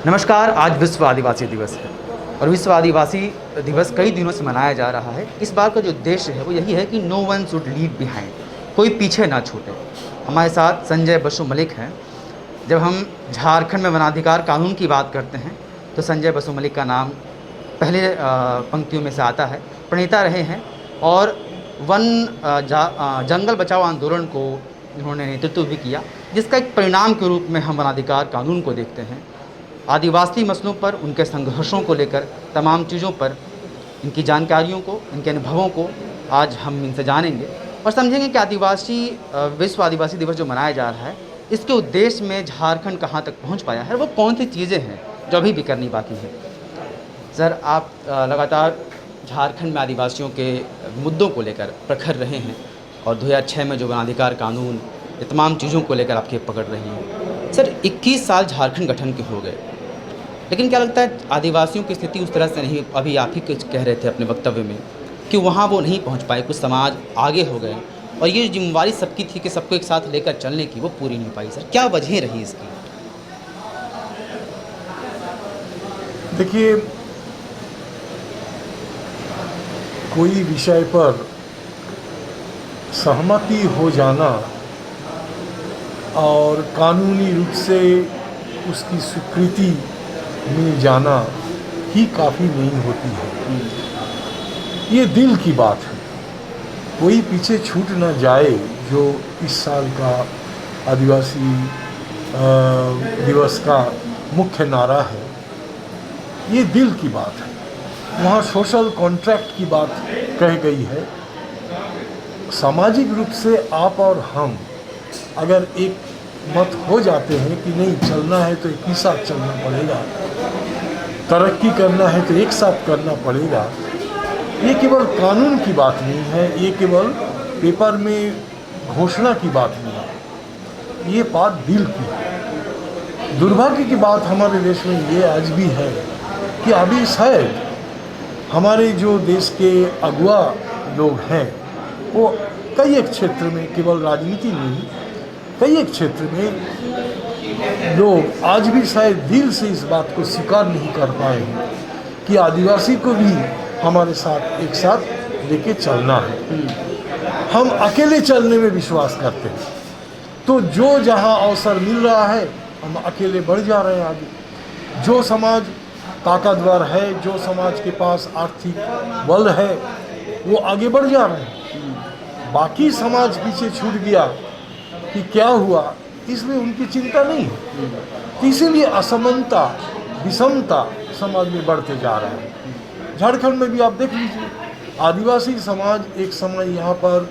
नमस्कार। आज विश्व आदिवासी दिवस है और विश्व आदिवासी दिवस कई दिनों से मनाया जा रहा है। इस बार का जो उद्देश्य है वो यही है कि no one should leave behind, कोई पीछे ना छूटे। हमारे साथ संजय बसु मलिक हैं। जब हम झारखंड में वनाधिकार कानून की बात करते हैं तो संजय बसु मलिक का नाम पहले पंक्तियों में से आता है। प्रणेता रहे हैं और जंगल बचाओ आंदोलन को इन्होंने नेतृत्व भी किया, जिसका एक परिणाम के रूप में हम वनाधिकार कानून को देखते हैं। आदिवासी मसलों पर, उनके संघर्षों को लेकर, तमाम चीज़ों पर, इनकी जानकारियों को, इनके अनुभवों को आज हम इनसे जानेंगे और समझेंगे कि विश्व आदिवासी दिवस जो मनाया जा रहा है, इसके उद्देश्य में झारखंड कहाँ तक पहुँच पाया है, वो कौन सी चीज़ें हैं जो अभी भी करनी बाकी है। सर, आप लगातार झारखंड में आदिवासियों के मुद्दों को लेकर प्रखर रहे हैं और 2006 में जो वनाधिकार कानून, ये तमाम चीज़ों को लेकर आपके पकड़ रही हैं। सर, 21 साल झारखंड गठन के हो गए, लेकिन क्या लगता है आदिवासियों की स्थिति उस तरह से नहीं, अभी आप ही कुछ कह रहे थे अपने वक्तव्य में कि वहाँ वो नहीं पहुँच पाए, कुछ समाज आगे हो गए और ये जिम्मेवारी सबकी थी कि सबको एक साथ लेकर चलने की, वो पूरी नहीं पाई। सर, क्या वजह रही इसकी? देखिए, कोई विषय पर सहमति हो जाना और कानूनी रूप से उसकी स्वीकृति मिल जाना ही काफ़ी नहीं होती है। ये दिल की बात है, कोई पीछे छूट न जाए, जो इस साल का आदिवासी दिवस का मुख्य नारा है। ये दिल की बात है। वहाँ सोशल कॉन्ट्रैक्ट की बात कह गई है। सामाजिक रूप से आप और हम अगर एक मत हो जाते हैं कि नहीं, चलना है तो एक ही साथ चलना पड़ेगा, तरक्की करना है तो एक साथ करना पड़ेगा, ये केवल कानून की बात नहीं है, ये केवल पेपर में घोषणा की बात नहीं है, ये बात दिल की है। दुर्भाग्य की बात हमारे देश में ये आज भी है कि अभी शायद हमारे जो देश के अगुआ लोग हैं, वो कई एक क्षेत्र में, केवल राजनीति नहीं, कई एक क्षेत्र में लोग आज भी शायद दिल से इस बात को स्वीकार नहीं कर पाए हैं कि आदिवासी को भी हमारे साथ एक साथ लेके चलना है। हम अकेले चलने में विश्वास करते हैं, तो जो जहां अवसर मिल रहा है हम अकेले बढ़ जा रहे हैं आगे। जो समाज ताकतवर है, जो समाज के पास आर्थिक बल है, वो आगे बढ़ जा रहे हैं। बाकी समाज पीछे छूट गया कि क्या हुआ, इसमें उनकी चिंता नहीं है। तो इसीलिए असमानता, विषमता समाज में बढ़ते जा रहा है। झारखंड में भी आप देख लीजिए, आदिवासी समाज एक समय यहाँ पर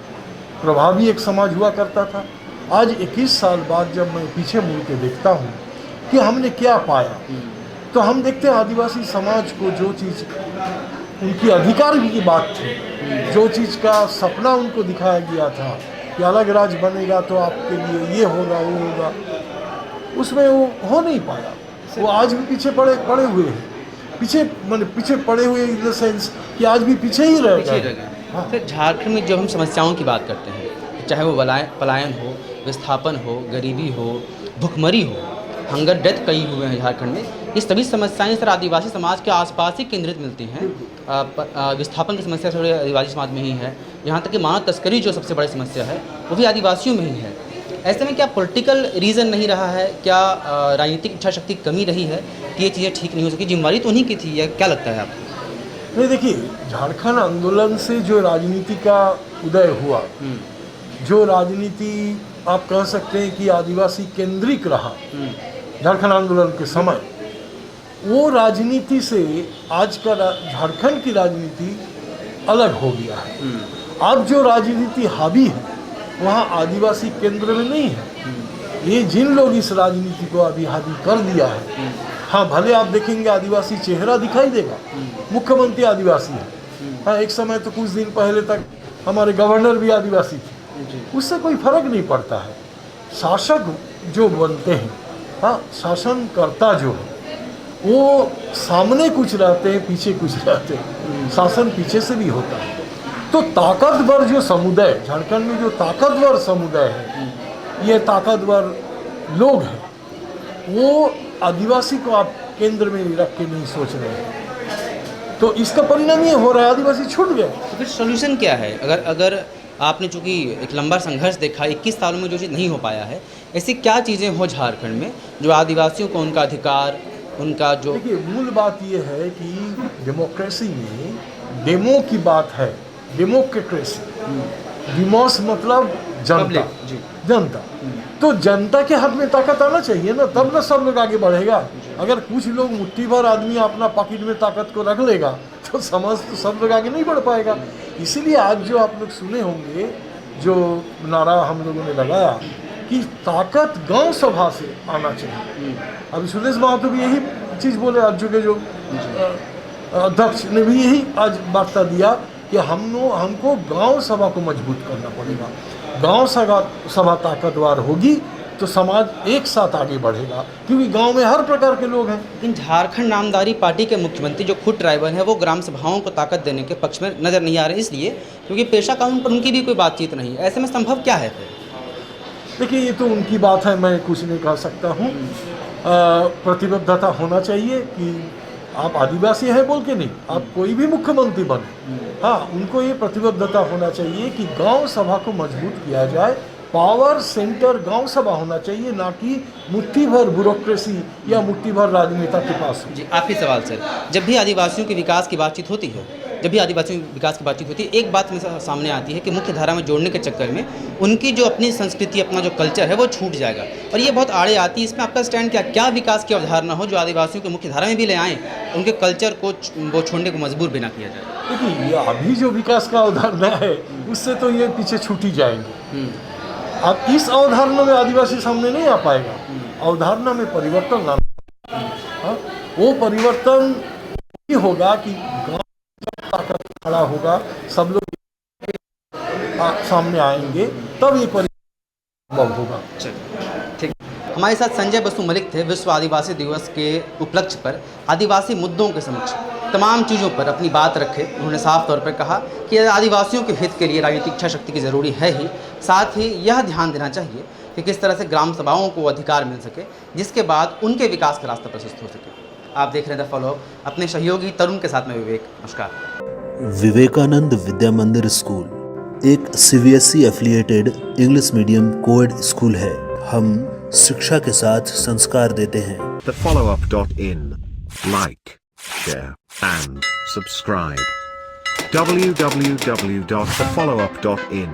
प्रभावी एक समाज हुआ करता था। आज 21 साल बाद जब मैं पीछे मुड़ के देखता हूँ कि हमने क्या पाया, तो हम देखते हैं आदिवासी समाज को जो चीज़ उनकी अधिकार की बात थी, जो चीज़ का सपना उनको दिखाया गया था कि अलग राज्य बनेगा तो आपके लिए ये होगा, वो होगा, उसमें वो हो नहीं पाया। वो आज भी पीछे पड़े हुए हैं। पीछे पड़े हुए इन द सेंस कि आज भी पीछे ही रह गए। हाँ। तो झारखंड में जब हम समस्याओं की बात करते हैं, चाहे वो पलायन हो, विस्थापन हो, गरीबी हो, भुखमरी हो, हंगर डेथ कई हुए हैं झारखंड में, ये सभी समस्याएं सर आदिवासी समाज के आसपास ही केंद्रित मिलती हैं। विस्थापन की समस्या थोड़ी आदिवासी समाज में ही है, यहाँ तक कि मानव तस्करी जो सबसे बड़ी समस्या है वो भी आदिवासियों में ही है। ऐसे में क्या पॉलिटिकल रीज़न नहीं रहा है, क्या राजनीतिक इच्छा शक्ति कमी रही है कि ये चीज़ें ठीक नहीं हो सकी? जिम्मेवारी तो उन्हीं की थी, या क्या लगता है आपको? नहीं, देखिए, झारखंड आंदोलन से जो राजनीति का उदय हुआ, जो राजनीति आप कह सकते हैं कि आदिवासी केंद्रिक रहा झारखंड आंदोलन के समय, वो राजनीति से आज का झारखंड की राजनीति अलग हो गया है। अब जो राजनीति हावी है वहाँ आदिवासी केंद्र में नहीं है। ये जिन लोग इस राजनीति को अभी हावी कर दिया है, हाँ, भले आप देखेंगे आदिवासी चेहरा दिखाई देगा, मुख्यमंत्री आदिवासी है, हाँ, एक समय तो कुछ दिन पहले तक हमारे गवर्नर भी आदिवासी थे, उससे कोई फर्क नहीं पड़ता है। शासक जो बनते हैं, हाँ, शासनकर्ता जो है, वो सामने कुछ रहते हैं, पीछे कुछ रहते हैं, शासन पीछे से भी होता है। तो ताकतवर जो समुदाय, झारखंड में जो ताकतवर समुदाय है, ये ताकतवर लोग हैं, वो आदिवासी को आप केंद्र में रख के नहीं सोच रहे हैं, तो इसका परिणाम ये हो रहा है आदिवासी छूट गए। तो फिर सोल्यूशन क्या है? अगर आपने चूँकि एक लंबा संघर्ष देखा, 21 सालों में जो चीज़ नहीं हो पाया है, ऐसी क्या चीज़ें हो झारखंड में जो आदिवासियों को उनका अधिकार, उनका जो देखिए मूल बात ये है कि डेमोक्रेसी में डेमो की बात है, डेमोक्रेसी, डिमोस मतलब जनता, Public, जी। जनता, तो जनता के हाथ में ताकत आना चाहिए ना, तब ना सब लोग आगे बढ़ेगा। अगर कुछ लोग मुट्ठी भर आदमी अपना पॉकेट में ताकत को रख लेगा तो समाज तो सब लोग आगे नहीं बढ़ पाएगा। इसीलिए आज जो आप लोग सुने होंगे जो नारा हम लोगों ने लगाया कि ताकत गांव सभा से आना चाहिए। अभी सुरेश महतो भी यही चीज़ बोले, आज के जो अध्यक्ष ने भी यही आज वार्ता दिया कि हमको गांव सभा को मजबूत करना पड़ेगा। गांव सभा ताकतवर होगी तो समाज एक साथ आगे बढ़ेगा, क्योंकि गांव में हर प्रकार के लोग हैं। लेकिन झारखंड नामधारी पार्टी के मुख्यमंत्री जो खुद ट्राइबल है वो ग्राम सभाओं को ताकत देने के पक्ष में नजर नहीं आ रहे, इसलिए क्योंकि पेशा कानून पर उनकी भी कोई बातचीत नहीं है। ऐसे में संभव क्या है फिर? देखिए ये तो उनकी बात है, मैं कुछ नहीं कह सकता हूँ। प्रतिबद्धता होना चाहिए कि आप आदिवासी हैं बोल के नहीं, आप कोई भी मुख्यमंत्री बने, हाँ उनको ये प्रतिबद्धता होना चाहिए कि गांव सभा को मजबूत किया जाए। पावर सेंटर गांव सभा होना चाहिए, ना कि मुट्ठी भर ब्यूरोक्रेसी या मुट्ठी भर राजनेता के पास। जी, आखिरी सवाल सर, जब भी आदिवासियों के विकास की बातचीत होती है, एक बात में सामने आती है कि मुख्य धारा में जोड़ने के चक्कर में उनकी जो अपनी संस्कृति, अपना जो कल्चर है वो छूट जाएगा, और ये बहुत आड़े आती है। इसमें आपका स्टैंड क्या विकास की अवधारणा हो जो आदिवासियों को मुख्य धारा में भी ले आएँ, उनके कल्चर को वो छोड़ने को मजबूर भी ना किया जाए? देखिए ये अभी जो विकास का अवधारणा है उससे तो ये पीछे छूटी जाएंगे। अब इस अवधारणा में आदिवासी सामने नहीं आ पाएगा। अवधारणा में परिवर्तन लाना, वो परिवर्तन ही होगा कि गांव ताकत खड़ा होगा, सब लोग सामने आएंगे, तब ये परिवर्तन होगा। ठीक। हमारे साथ संजय बसु मलिक थे। विश्व आदिवासी दिवस के उपलक्ष्य पर आदिवासी मुद्दों के समक्ष तमाम चीज़ों पर अपनी बात रखे। उन्होंने साफ तौर पर कहा कि आदिवासियों के हित के लिए राजनीतिक इच्छा शक्ति की ज़रूरी है ही, साथ ही यह ध्यान देना चाहिए कि किस तरह से ग्राम सभाओं को अधिकार मिल सके, जिसके बाद उनके विकास का रास्ता प्रशस्त हो सके। आप देख रहे हैं द फॉलोअप, अपने सहयोगी तरुण के साथ में विवेक। नमस्कार। विवेकानंद विद्या मंदिर स्कूल एक CBSE affiliated English medium coed school है। हम शिक्षा के साथ संस्कार देते हैं। thefollowup.in. Like, share, and subscribe. www.thefollowup.in